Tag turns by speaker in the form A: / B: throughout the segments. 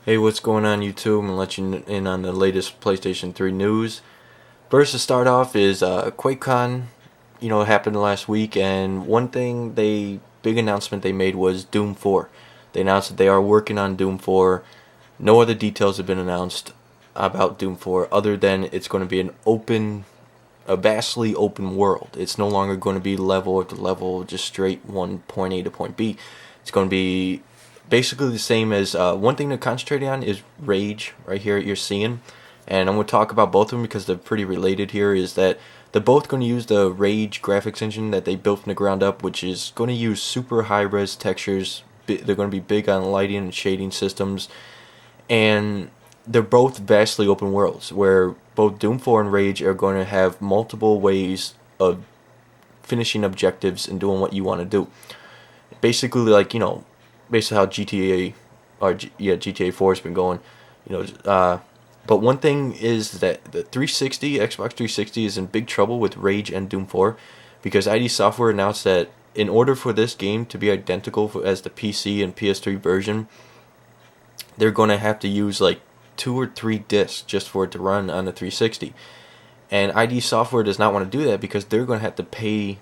A: Hey, what's going on YouTube? I'm gonna let you in on the latest PlayStation 3 news. First to start off is QuakeCon, happened last week, and big announcement they made was Doom 4. They announced that they are working on Doom 4. No other details have been announced about Doom 4 other than it's going to be a vastly open world. It's no longer going to be level after level, just straight one point A to point B. It's going to be basically the same as one thing to concentrate on is Rage right here you're seeing, and I'm going to talk about both of them because they're pretty related here. Is that they're both going to use the Rage graphics engine that they built from the ground up, which is going to use super high res textures. They're going to be big on lighting and shading systems, and they're both vastly open worlds where both Doom 4 and Rage are going to have multiple ways of finishing objectives and doing what you want to do. Basically, basically how GTA 4 has been going. You know, but one thing is that the Xbox 360 is in big trouble with Rage and Doom 4 because ID Software announced that in order for this game to be identical as the PC and PS3 version, they're going to have to use like 2 or 3 discs just for it to run on the 360. And ID Software does not want to do that because they're going to have to pay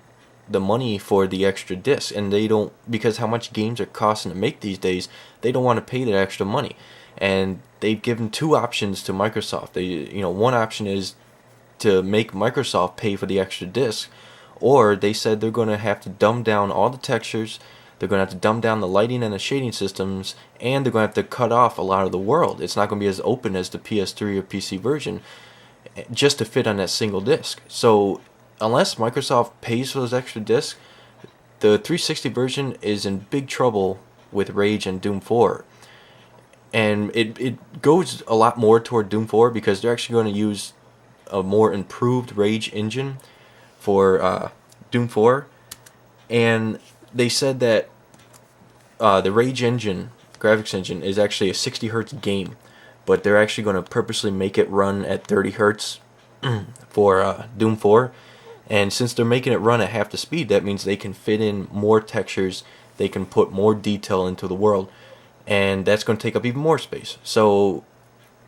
A: the money for the extra disc, and they don't, because how much games are costing to make these days, they don't want to pay that extra money. And they've given 2 options to Microsoft. One option is to make Microsoft pay for the extra disc, or they said they're going to have to dumb down all the textures, they're going to have to dumb down the lighting and the shading systems, and they're going to have to cut off a lot of the world. It's not going to be as open as the PS3 or PC version just to fit on that single disc. So unless Microsoft pays for those extra discs, the 360 version is in big trouble with Rage and Doom 4. And it goes a lot more toward Doom 4 because they're actually going to use a more improved Rage engine for Doom 4. And they said that the Rage engine, graphics engine, is actually a 60 hertz game, but they're actually going to purposely make it run at 30 hertz for Doom 4. And since they're making it run at half the speed, that means they can fit in more textures, they can put more detail into the world, and that's going to take up even more space. So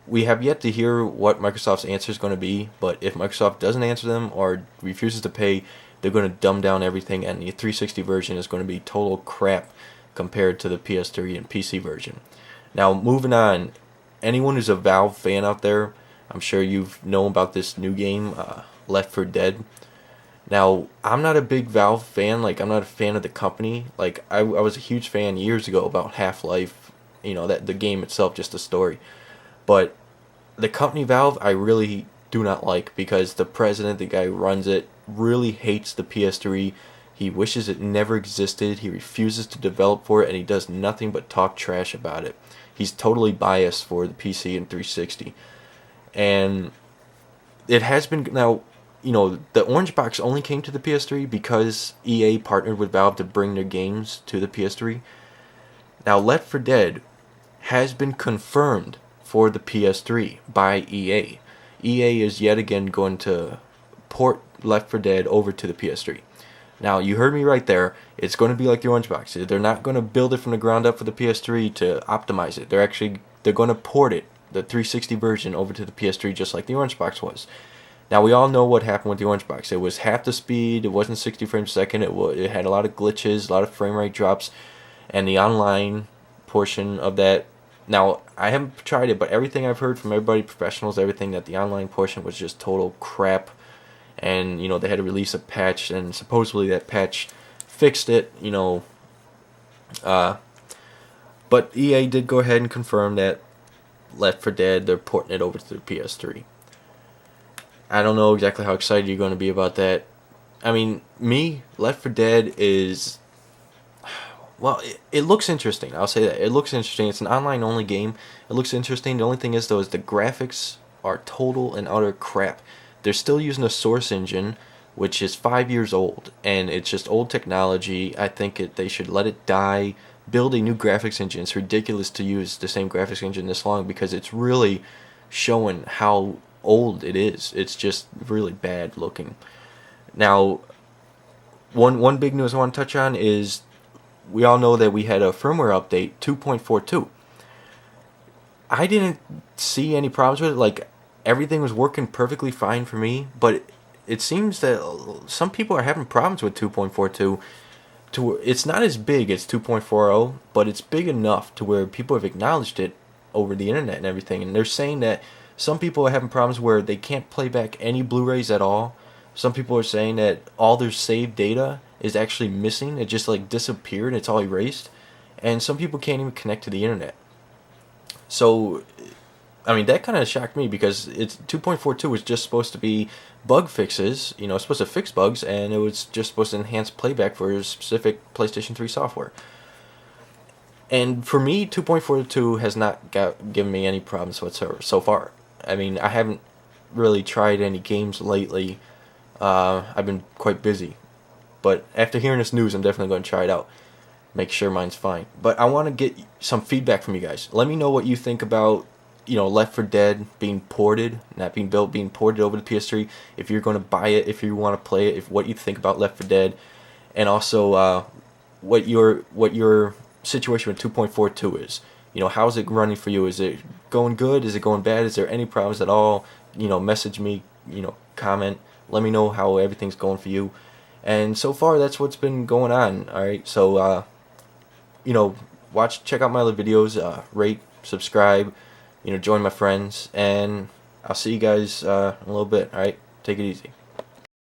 A: we have yet to hear what Microsoft's answer is going to be, but if Microsoft doesn't answer them or refuses to pay, they're going to dumb down everything, and the 360 version is going to be total crap compared to the PS3 and PC version. Now, moving on, anyone who's a Valve fan out there, I'm sure you've known about this new game, Left 4 Dead. Now, I'm not a big Valve fan. Like, I'm not a fan of the company. Like, I was a huge fan years ago about Half-Life. That the game itself, just the story. But the company Valve, I really do not like because the president, the guy who runs it, really hates the PS3. He wishes it never existed. He refuses to develop for it, and he does nothing but talk trash about it. He's totally biased for the PC and 360. And it has been now. The Orange Box only came to the PS3 because EA partnered with Valve to bring their games to the PS3. Now, Left 4 Dead has been confirmed for the PS3 by EA. EA is yet again going to port Left 4 Dead over to the PS3. Now, you heard me right there. It's going to be like the Orange Box. They're not going to build it from the ground up for the PS3 to optimize it. They're going to port it, the 360 version, over to the PS3 just like the Orange Box was. Now, we all know what happened with the Orange Box. It was half the speed, it wasn't 60 frames a second, it had a lot of glitches, a lot of frame rate drops, and the online portion of that. Now, I haven't tried it, but everything I've heard from everybody, professionals, everything, that the online portion was just total crap. And, they had to release a patch, and supposedly that patch fixed it, But EA did go ahead and confirm that Left 4 Dead, they're porting it over to the PS3. I don't know exactly how excited you're going to be about that. I mean, Left 4 Dead is... Well, it looks interesting. I'll say that. It looks interesting. It's an online-only game. It looks interesting. The only thing is, though, is the graphics are total and utter crap. They're still using a Source engine, which is 5 years old, and it's just old technology. I think they should let it die, build a new graphics engine. It's ridiculous to use the same graphics engine this long because it's really showing how old it is. It's just really bad looking. Now, one big news I want to touch on is we all know that we had a firmware update 2.42. I didn't see any problems with it. Like, everything was working perfectly fine for me, but it seems that some people are having problems with 2.42. It's not as big as 2.40, but it's big enough to where people have acknowledged it over the internet and everything. And they're saying that some people are having problems where they can't play back any Blu-rays at all. Some people are saying that all their saved data is actually missing. It just like disappeared. It's all erased. And some people can't even connect to the internet. So, I mean, that kind of shocked me because it's 2.42 was just supposed to be bug fixes. It's supposed to fix bugs, and it was just supposed to enhance playback for specific PlayStation 3 software. And for me, 2.42 has not given me any problems whatsoever so far. I mean, I haven't really tried any games lately. I've been quite busy. But after hearing this news, I'm definitely going to try it out. Make sure mine's fine. But I want to get some feedback from you guys. Let me know what you think about, Left 4 Dead being ported, not being built, being ported over to PS3. If you're going to buy it, if you want to play it, what you think about Left 4 Dead, and also what your situation with 2.42 is. How's it running for you? Is it going good? Is it going bad? Is there any problems at all? Message me. Comment. Let me know how everything's going for you. And so far, that's what's been going on. All right, so check out my other videos. Rate, subscribe. Join my friends, and I'll see you guys in a little bit. All right, take it easy.